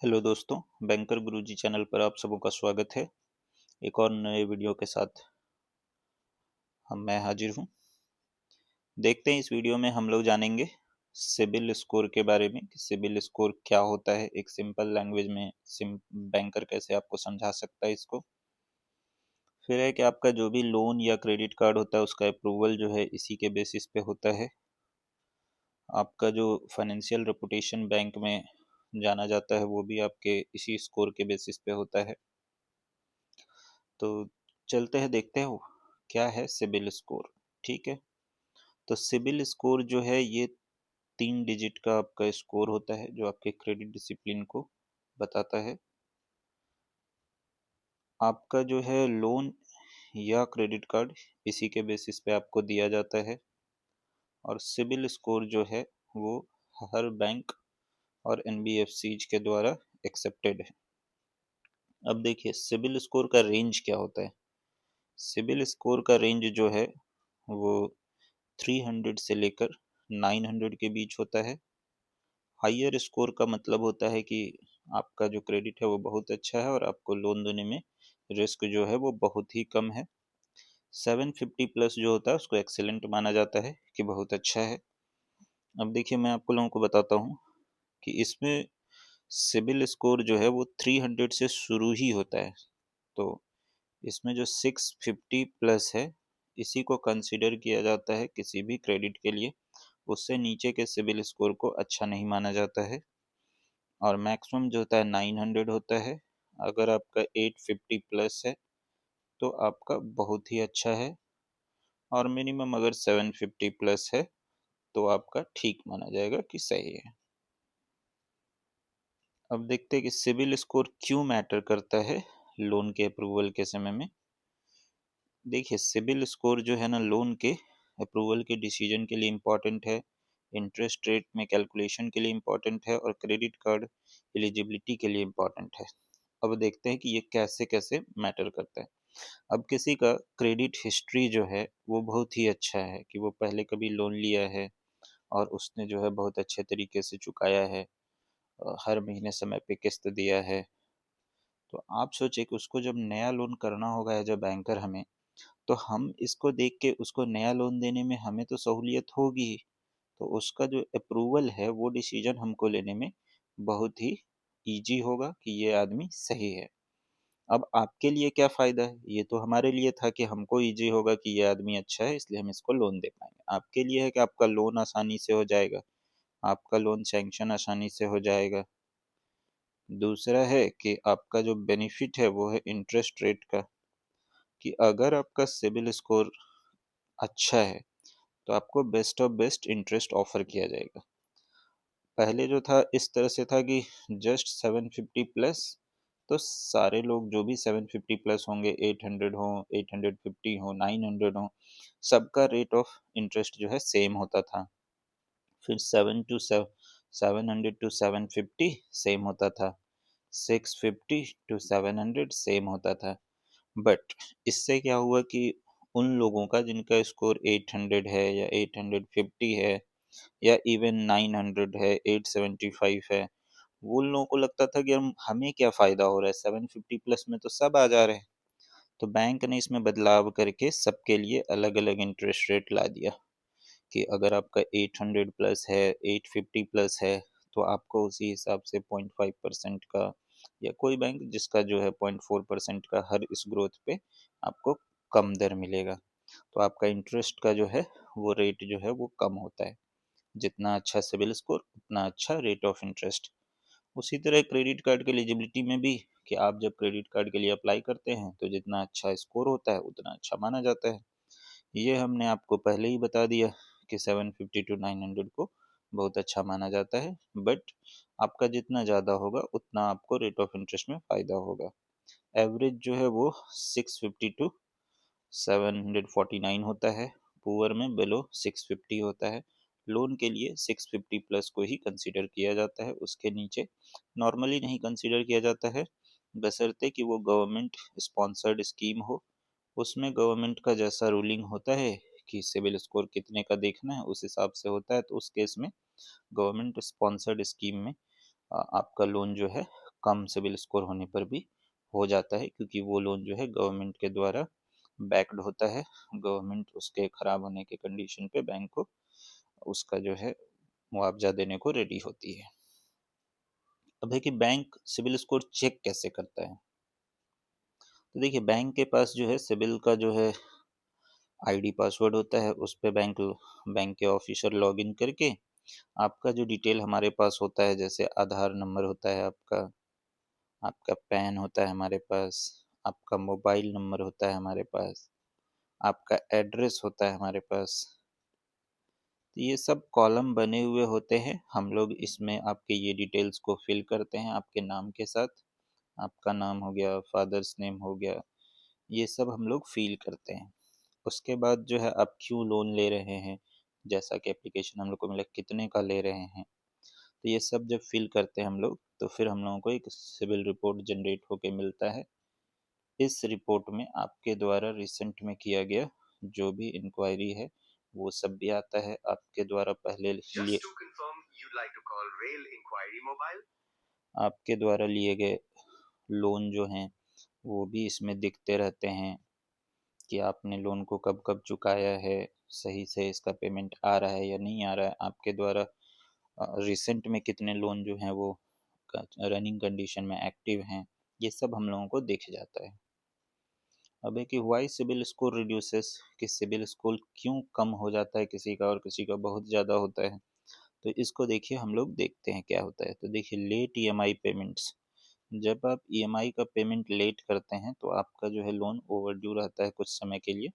Hello दोस्तों, banker गुरुजी channel पर आप सबों का स्वागत है। एक और नए वीडियो के साथ मैं हाजिर हूँ। देखते हैं इस वीडियो में हम लोग जानेंगे सिबिल स्कोर के बारे में कि सिबिल स्कोर क्या होता है। एक सिंपल लैंग्वेज में बैंकर कैसे आपको समझा सकता है इसको। फिर है कि आपका जो भी लोन या क्रेडिट कार्ड होता है उसका अप्रूवल जो है इसी के बेसिस पे होता है। आपका जो फाइनेंशियल रेपुटेशन बैंक में जाना जाता है वो भी आपके इसी स्कोर के बेसिस पे होता है। तो चलते हैं, देखते हैं क्या है सिबिल स्कोर। ठीक है, तो सिबिल स्कोर जो है ये 3 डिजिट का आपका स्कोर होता है जो आपके क्रेडिट डिसिप्लिन को बताता है। आपका जो है लोन या क्रेडिट कार्ड इसी के बेसिस पे आपको दिया जाता है और सिबिल स्कोर जो है वो हर बैंक और एनबीएफसीज के द्वारा एक्सेप्टेड है। अब देखिए सिबिल स्कोर का रेंज क्या होता है। सिबिल स्कोर का रेंज जो है वो 300 से लेकर 900 के बीच होता है। हाइयर स्कोर का मतलब होता है कि आपका जो क्रेडिट है वो बहुत अच्छा है और आपको लोन देने में रिस्क जो है वो बहुत ही कम है। 750 प्लस जो होता है उसको एक्सेलेंट माना जाता है कि बहुत अच्छा है। अब देखिए मैं आपको लोगों को बताता हूँ कि इसमें सिबिल स्कोर जो है वो 300 से शुरू ही होता है। तो इसमें जो 650 प्लस है इसी को कंसिडर किया जाता है किसी भी क्रेडिट के लिए। उससे नीचे के सिबिल स्कोर को अच्छा नहीं माना जाता है। और मैक्सिमम जो होता है 900 होता है। अगर आपका 850 प्लस है तो आपका बहुत ही अच्छा है और मिनिमम अगर 750 प्लस है तो आपका ठीक माना जाएगा कि सही है। अब देखते हैं कि सिबिल स्कोर क्यों मैटर करता है लोन के अप्रूवल के समय में। देखिए सिबिल स्कोर जो है ना लोन के अप्रूवल के डिसीजन के लिए इम्पॉर्टेंट है, इंटरेस्ट रेट में कैलकुलेशन के लिए इम्पॉर्टेंट है और क्रेडिट कार्ड एलिजिबिलिटी के लिए इम्पॉर्टेंट है। अब देखते हैं कि ये कैसे कैसे मैटर करता है। अब किसी का क्रेडिट हिस्ट्री जो है वो बहुत ही अच्छा है कि वो पहले कभी लोन लिया है और उसने जो है बहुत अच्छे तरीके से चुकाया है, हर महीने समय पे किस्त दिया है। तो आप सोचिए कि उसको जब नया लोन करना होगा एज अ बैंकर हमें, तो हम इसको देख के उसको नया लोन देने में हमें तो सहूलियत होगी ही। तो उसका जो अप्रूवल है वो डिसीजन हमको लेने में बहुत ही इजी होगा कि ये आदमी सही है। अब आपके लिए क्या फ़ायदा है? ये तो हमारे लिए था कि हमको ईज़ी होगा कि ये आदमी अच्छा है इसलिए हम इसको लोन दे पाएँगे। आपके लिए है कि आपका लोन आसानी से हो जाएगा, आपका लोन सैंक्शन आसानी से हो जाएगा। दूसरा है कि आपका जो बेनिफिट है वो है इंटरेस्ट रेट का, कि अगर आपका सिबिल स्कोर अच्छा है, तो आपको best of best interest offer किया जाएगा। पहले जो था इस तरह से था कि जस्ट 750 प्लस, तो सारे लोग जो भी 750 प्लस होंगे, 800 हो, 850 हो, 900 हो, सबका रेट ऑफ इंटरेस्ट जो है सेम होता था। फिर 700 टू 750 सेम होता था, 650 टू 700 सेम होता था। बट इससे क्या हुआ कि उन लोगों का जिनका स्कोर 800 है या 850 है या इवन 900 है, 875 है, वो उन लोगों को लगता था कि हम हमें क्या फ़ायदा हो रहा है, 750 प्लस में तो सब आ जा रहे हैं। तो बैंक ने इसमें बदलाव करके सबके लिए अलग-अलग इंटरेस्ट रेट ला दिया कि अगर आपका 800 प्लस है, 850 प्लस है, तो आपको उसी हिसाब से 0.5% का या कोई बैंक जिसका जो है 0.4% का हर इस ग्रोथ पे आपको कम दर मिलेगा। तो आपका इंटरेस्ट का जो है वो रेट जो है वो कम होता है। जितना अच्छा सिबिल स्कोर उतना अच्छा रेट ऑफ इंटरेस्ट। उसी तरह क्रेडिट कार्ड की एलिजिबिलिटी में भी कि आप जब क्रेडिट कार्ड के लिए अप्लाई करते हैं तो जितना अच्छा स्कोर होता है उतना अच्छा माना जाता है। ये हमने आपको पहले ही बता दिया कि 750 टू 900 को बहुत अच्छा माना जाता है। बट आपका जितना ज़्यादा होगा उतना आपको रेट ऑफ इंटरेस्ट में फ़ायदा होगा। एवरेज जो है वो 650 टू 749 होता है, पुअर में बिलो 650 होता है। लोन के लिए 650 प्लस को ही कंसीडर किया जाता है, उसके नीचे नॉर्मली नहीं कंसीडर किया जाता है, बशर्ते कि वो गवर्नमेंट स्पॉन्सर्ड स्कीम हो। उसमें गवर्नमेंट का जैसा रूलिंग होता है कि सिविल स्कोर कितने का देखना है उस हिसाब से होता है, तो उस केस में गवर्नमेंट स्पॉन्सर्ड स्कीम में आपका लोन जो है कम सिविल स्कोर होने पर भी हो जाता है, क्योंकि वो लोन जो है गवर्नमेंट के द्वारा बैक्ड होता है। गवर्नमेंट उसके खराब होने के कंडीशन पे बैंक को उसका जो है मुआवजा देने को रेडी होती है। अब है कि बैंक सिविल स्कोर चेक कैसे करता है। तो देखिए, बैंक के पास जो है सिविल का जो है आईडी पासवर्ड होता है, उस पे बैंक के ऑफिसर लॉगिन करके आपका जो डिटेल हमारे पास होता है, जैसे आधार नंबर होता है आपका, आपका पैन होता है हमारे पास, आपका मोबाइल नंबर होता है हमारे पास, आपका एड्रेस होता है हमारे पास। तो ये सब कॉलम बने हुए होते हैं। हम लोग इसमें आपके ये डिटेल्स को फिल करते हैं आपके नाम के साथ। आपका नाम हो गया, फादर्स नेम हो गया, ये सब हम लोग फिल करते हैं। उसके बाद जो है आप क्यों लोन ले रहे हैं, जैसा कि एप्लीकेशन हम लोग को मिला कितने का ले रहे हैं, तो ये सब जब फिल करते हैं हम लोग, तो फिर हम लोगों को एक सिविल रिपोर्ट जनरेट होके मिलता है। इस रिपोर्ट में आपके द्वारा रिसेंट में किया गया जो भी इंक्वायरी है वो सब भी आता है। आपके द्वारा पहले लिए आपके द्वारा लिए गए लोन जो हैं वो भी इसमें दिखते रहते हैं कि आपने लोन को कब कब चुकाया है, सही से इसका पेमेंट आ रहा है या नहीं आ रहा है, आपके द्वारा रिसेंट में कितने लोन जो हैं वो रनिंग कंडीशन में एक्टिव हैं, ये सब हम लोगों को दिख जाता है। अब है कि वाई सिबिल स्कोर रिड्यूसेस, कि सिबिल स्कोर क्यों कम हो जाता है किसी का और किसी का बहुत ज़्यादा होता है। तो इसको देखिए हम लोग देखते हैं क्या होता है। तो देखिए, लेट ईएमआई पेमेंट्स, जब आप ईएमआई का पेमेंट लेट करते हैं तो आपका जो है लोन ओवरड्यू रहता है कुछ समय के लिए,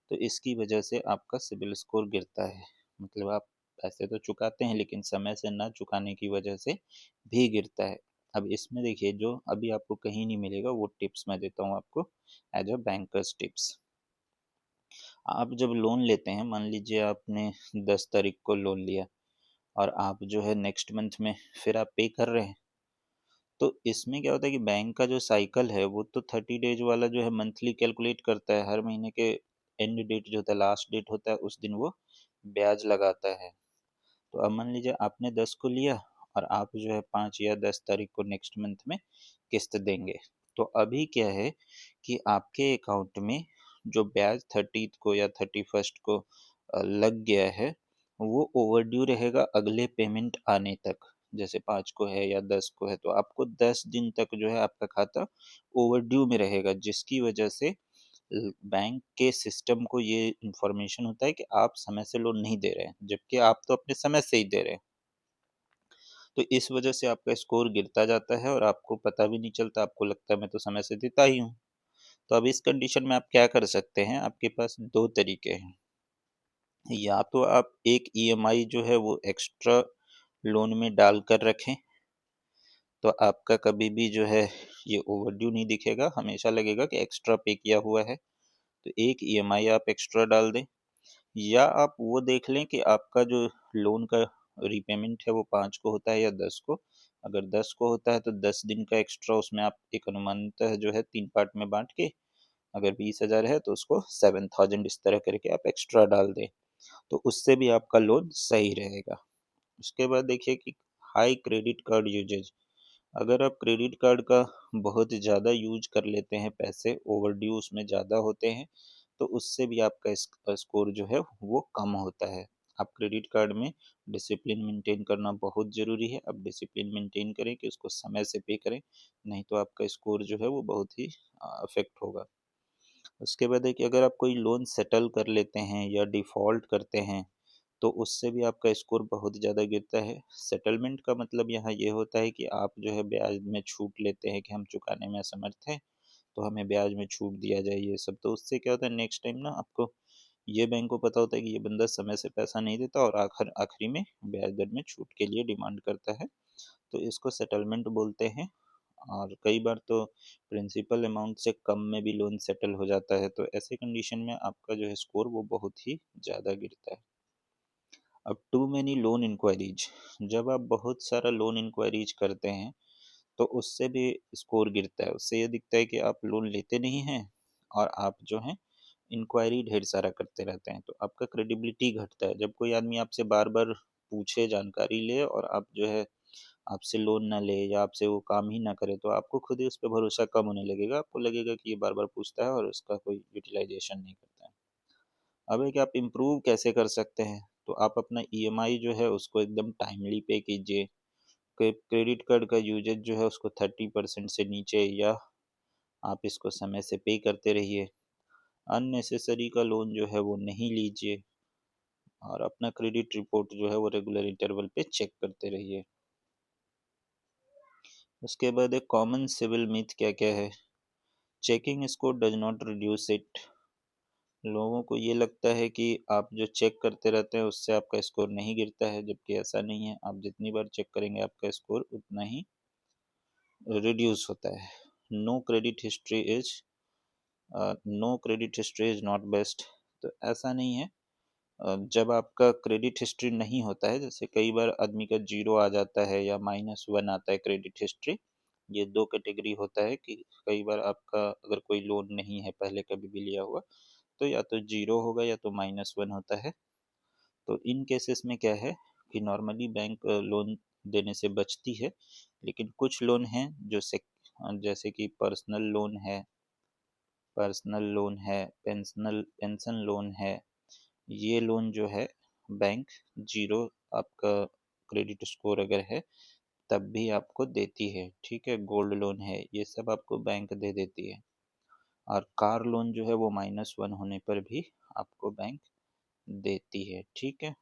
तो इसकी वजह से आपका सिबिल स्कोर गिरता है। मतलब आप पैसे तो चुकाते हैं लेकिन समय से ना चुकाने की वजह से भी गिरता है। अब इसमें देखिए, जो अभी आपको कहीं नहीं मिलेगा वो टिप्स मैं देता हूँ आपको एज अ बैंकर्स टिप्स। आप जब लोन लेते हैं, मान लीजिए आपने 10 तारीख को लोन लिया और आप जो है नेक्स्ट मंथ में फिर आप पे कर रहे हैं, तो इसमें क्या होता है कि बैंक का जो साइकिल है वो तो 30 डेज वाला जो है मंथली कैलकुलेट करता है। हर महीने के एंड डेट जो होता है, लास्ट डेट होता है, उस दिन वो ब्याज लगाता है। तो अब मान लीजिए आपने 10 को लिया और आप जो है 5 या 10 तारीख को नेक्स्ट मंथ में किस्त देंगे। तो अभी क्या है कि आपके अकाउंट में जो ब्याज 30th को या 31st को लग गया है, वो ओवरड्यू रहेगा अगले पेमेंट आने तक। जैसे 5 को है या 10 को है, तो आपको 10 दिन तक जो है आपका खाता ओवरड्यू में रहेगा, जिसकी वजह से बैंक के सिस्टम को ये इंफॉर्मेशन होता है कि आप समय से लोन नहीं दे रहे हैं, जबकि आप तो अपने समय से ही दे रहे हैं। तो इस वजह से आपका स्कोर गिरता जाता है और आपको पता भी नहीं चलता, आपको लगता है मैं तो समय से देता ही हूँ। तो अब इस कंडीशन में आप क्या कर सकते हैं, आपके पास दो तरीके हैं। या तो आप एक ईएमआई जो है वो एक्स्ट्रा लोन में डाल कर रखें, तो आपका कभी भी जो है ये ओवरड्यू नहीं दिखेगा, हमेशा लगेगा कि एक्स्ट्रा पे किया हुआ है। तो एक ईएमआई आप एक्स्ट्रा डाल दें, या आप वो देख लें कि आपका जो लोन का रीपेमेंट है वो 5 को होता है या 10 को। अगर 10 को होता है तो 10 दिन का एक्स्ट्रा उसमें आप एक अनुमानतः जो है 3 पार्ट में बांट के, अगर 20,000 है तो उसको 7,000 इस तरह करके आप एक्स्ट्रा डाल दें, तो उससे भी आपका लोन सही रहेगा। उसके बाद देखिए कि हाई क्रेडिट कार्ड यूजेज, अगर आप क्रेडिट कार्ड का बहुत ज़्यादा यूज कर लेते हैं, पैसे ओवरड्यू उसमें ज़्यादा होते हैं, तो उससे भी आपका स्कोर जो है वो कम होता है। आप क्रेडिट कार्ड में डिसिप्लिन मेंटेन करना बहुत ज़रूरी है। आप डिसिप्लिन मेंटेन करें कि उसको समय से पे करें, नहीं तो आपका स्कोर जो है वो बहुत ही अफेक्ट होगा। उसके बाद है कि अगर आप कोई लोन सेटल कर लेते हैं या डिफ़ॉल्ट करते हैं, तो उससे भी आपका स्कोर बहुत ज़्यादा गिरता है। सेटलमेंट का मतलब यहाँ ये होता है कि आप जो है ब्याज में छूट लेते हैं कि हम चुकाने में असमर्थ हैं, तो हमें ब्याज में छूट दिया जाए ये सब। तो उससे क्या होता है, नेक्स्ट टाइम ना आपको, ये बैंक को पता होता है कि ये बंदा समय से पैसा नहीं देता और आखिरी में ब्याज दर में छूट के लिए डिमांड करता है, तो इसको सेटलमेंट बोलते हैं। और कई बार तो प्रिंसिपल अमाउंट से कम में भी लोन सेटल हो जाता है, तो ऐसे कंडीशन में आपका जो है स्कोर वो बहुत ही ज़्यादा गिरता है। अब टू मैनी लोन इंक्वायरीज, जब आप बहुत सारा लोन इंक्वायरीज करते हैं तो उससे भी स्कोर गिरता है। उससे ये दिखता है कि आप लोन लेते नहीं हैं और आप जो हैं इंक्वायरी ढेर सारा करते रहते हैं, तो आपका क्रेडिबिलिटी घटता है। जब कोई आदमी आपसे बार बार पूछे, जानकारी ले और आप जो है आपसे लोन ना ले या आपसे वो काम ही ना करे, तो आपको खुद ही उस पर भरोसा कम होने लगेगा। आपको लगेगा कि ये बार बार पूछता है और उसका कोई यूटिलाइजेशन नहीं करता है। अब है कि आप इम्प्रूव कैसे कर सकते हैं, तो आप अपना ईएमआई जो है उसको एकदम टाइमली पे कीजिए। क्रेडिट कार्ड का यूजेज जो है उसको 30% से नीचे, या आप इसको समय से पे करते रहिए। अननेसेसरी का लोन जो है वो नहीं लीजिए, और अपना क्रेडिट रिपोर्ट जो है वो रेगुलर इंटरवल पे चेक करते रहिए। उसके बाद एक कॉमन सिविल मिथ क्या क्या है। Checking score does not reduce it. लोगों को ये लगता है कि आप जो चेक करते रहते हैं उससे आपका स्कोर नहीं गिरता है, जबकि ऐसा नहीं है। आप जितनी बार चेक करेंगे आपका स्कोर उतना ही रिड्यूस होता है। No credit history is no credit history is not best. तो ऐसा नहीं है। जब आपका क्रेडिट हिस्ट्री नहीं होता है, जैसे कई बार आदमी का 0 आ जाता है या -1 आता है क्रेडिट हिस्ट्री, ये 2 कैटेगरी होता है कि कई बार आपका अगर कोई लोन नहीं है पहले कभी भी लिया हुआ, तो या तो 0 होगा या तो -1 होता है। तो इन केसेस में क्या है कि नॉर्मली बैंक लोन देने से बचती है, लेकिन कुछ लोन हैं जो जैसे कि पर्सनल लोन है, पेंशन लोन है। ये लोन जो है बैंक 0 आपका क्रेडिट स्कोर अगर है तब भी आपको देती है, ठीक है। गोल्ड लोन है, ये सब आपको बैंक दे देती है। और कार लोन जो है वो -1 होने पर भी आपको बैंक देती है, ठीक है।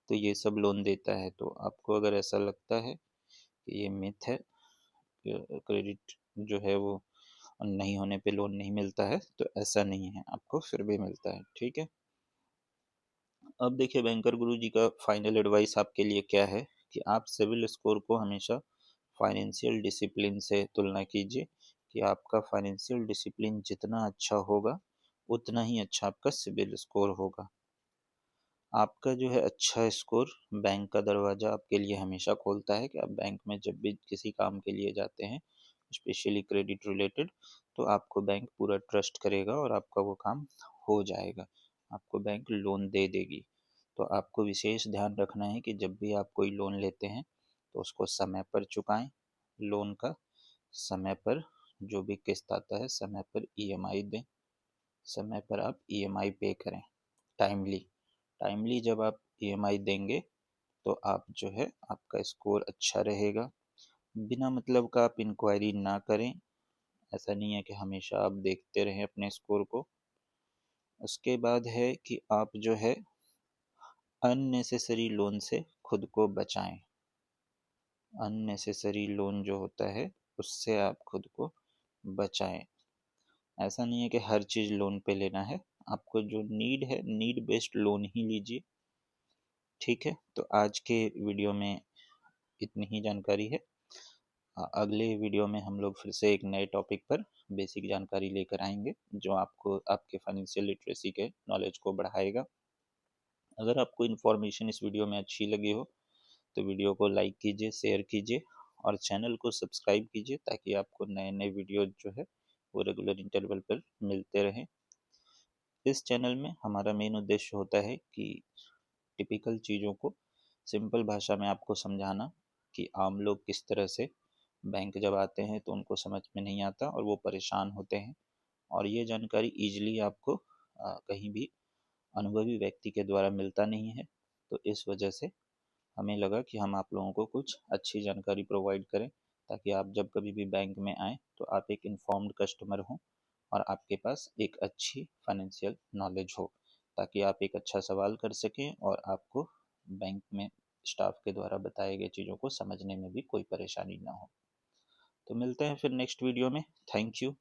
तो ये सब लोन देता है। तो आपको अगर ऐसा लगता है कि ये मिथ है, क्रेडिट जो है वो नहीं होने पे लोन नहीं मिलता है, तो ऐसा नहीं है, आपको फिर भी मिलता है, ठीक है। अब देखिए बैंकर गुरुजी का फाइनल एडवाइस आपके लिए क्या है कि आप सिविल स्कोर को हमेशा फाइनेंशियल डिसिप्लिन से तुलना कीजिए, कि आपका फाइनेंशियल डिसिप्लिन जितना अच्छा होगा उतना ही अच्छा आपका सिविल स्कोर होगा। आपका जो है अच्छा स्कोर बैंक का दरवाज़ा आपके लिए हमेशा खोलता है, कि आप बैंक में जब भी किसी काम के लिए जाते हैं, स्पेशली क्रेडिट रिलेटेड, तो आपको बैंक पूरा ट्रस्ट करेगा और आपका वो काम हो जाएगा। आपको बैंक लोन दे देगी। तो आपको विशेष ध्यान रखना है कि जब भी आप कोई लोन लेते हैं तो उसको समय पर चुकाएं। लोन का समय पर जो भी किस्त आता है समय पर ईएमआई दें। समय पर आप ईएमआई पे करें, टाइमली। टाइमली जब आप ईएमआई देंगे तो आप जो है आपका स्कोर अच्छा रहेगा। बिना मतलब का आप इंक्वायरी ना करें। ऐसा नहीं है कि हमेशा आप देखते रहें अपने स्कोर को। उसके बाद है कि आप जो है अननेसेसरी लोन से खुद को बचाएं। अननेसेसरी लोन जो होता है उससे आप खुद को बचाएं। ऐसा नहीं है कि हर चीज़ लोन पे लेना है। आपको जो नीड है, नीड बेस्ड लोन ही लीजिए, ठीक है। तो आज के वीडियो में इतनी ही जानकारी है। अगले वीडियो में हम लोग फिर से एक नए टॉपिक पर बेसिक जानकारी लेकर आएंगे, जो आपको आपके फाइनेंशियल लिटरेसी के नॉलेज को बढ़ाएगा। अगर आपको इन्फॉर्मेशन इस वीडियो में अच्छी लगी हो तो वीडियो को लाइक कीजिए, शेयर कीजिए और चैनल को सब्सक्राइब कीजिए, ताकि आपको नए नए वीडियो जो है वो रेगुलर इंटरवल पर मिलते रहें। इस चैनल में हमारा मेन उद्देश्य होता है कि टिपिकल चीज़ों को सिंपल भाषा में आपको समझाना, कि आम लोग किस तरह से बैंक जब आते हैं तो उनको समझ में नहीं आता और वो परेशान होते हैं, और ये जानकारी ईजिली आपको कहीं भी अनुभवी व्यक्ति के द्वारा मिलता नहीं है। तो इस वजह से हमें लगा कि हम आप लोगों को कुछ अच्छी जानकारी प्रोवाइड करें, ताकि आप जब कभी भी बैंक में आएँ तो आप एक इन्फॉर्म्ड कस्टमर हों और आपके पास एक अच्छी फाइनेंशियल नॉलेज हो, ताकि आप एक अच्छा सवाल कर सकें और आपको बैंक में स्टाफ के द्वारा बताए गए चीज़ों को समझने में भी कोई परेशानी ना हो। तो मिलते हैं फिर नेक्स्ट वीडियो में। Thank you.